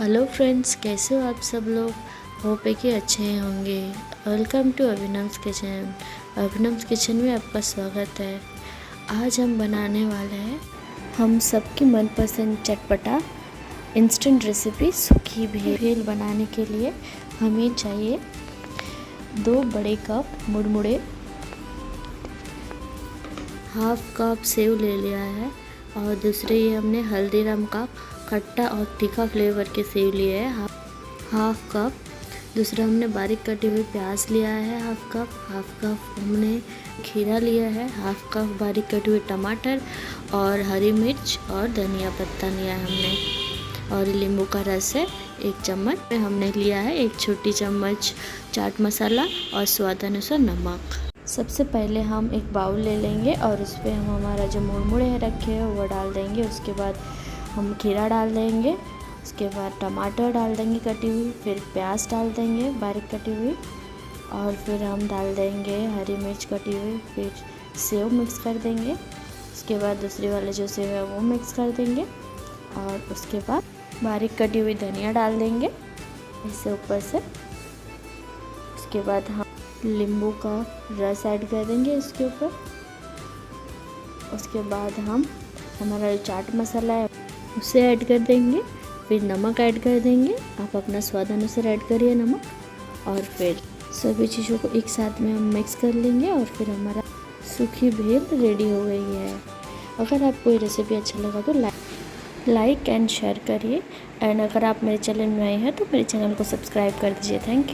Hello friends, कैसे हो आप सब लोग। होप है कि अच्छे होंगे। Welcome to Abhinav's kitchen. Abhinav's kitchen में आपका स्वागत है। आज हम बनाने वाले हैं हम सबकी मनपसंद चटपटा इंस्टेंट रेसिपी सूखी भेल बनाने के लिए हमें चाहिए 2 बड़े कप मुड़मुड़े, हाफ कप सेव ले लिया है और दूसरे ये हमने हल्दीराम का खट्टा और तीखा फ्लेवर के सेव लिए है हाफ कप। दूसरा हमने बारीक कटी हुई प्याज लिया है हाफ कप हमने खीरा लिया है, हाफ कप बारीक कटे हुए टमाटर और हरी मिर्च और धनिया पत्ता लिया है हमने, और नींबू का रस है 1 चम्मच। हमने लिया है 1 छोटी चम्मच चाट मसाला और स्वाद अनुसार नमक। सबसे पहले हम एक बाउल ले लेंगे और उस पर हम हमारा जो मुड़मुड़े रखे हैं वो डाल देंगे। उसके बाद हम खीरा डाल देंगे, उसके बाद टमाटर डाल देंगे कटी हुई, फिर प्याज डाल देंगे बारीक कटी हुई, और फिर हम डाल देंगे हरी मिर्च कटी हुई, फिर सेव मिक्स कर देंगे। उसके बाद दूसरी वाले जो सेव है वो मिक्स कर देंगे और उसके बाद बारीक कटी हुई धनिया डाल देंगे इससे ऊपर से। उसके बाद हम नींबू का रस ऐड कर देंगे इसके ऊपर। उसके बाद हम हमारा जो चाट मसाला है उसे ऐड कर देंगे, फिर नमक ऐड कर देंगे। आप अपना स्वाद अनुसार ऐड करिए नमक, और फिर सभी चीज़ों को एक साथ में हम मिक्स कर लेंगे और फिर हमारा सूखी भेल रेडी हो गई है। अगर आपको ये रेसिपी अच्छा लगा तो लाइक एंड शेयर करिए, एंड अगर आप मेरे चैनल में आए हैं तो मेरे चैनल को सब्सक्राइब कर दीजिए। Thank you.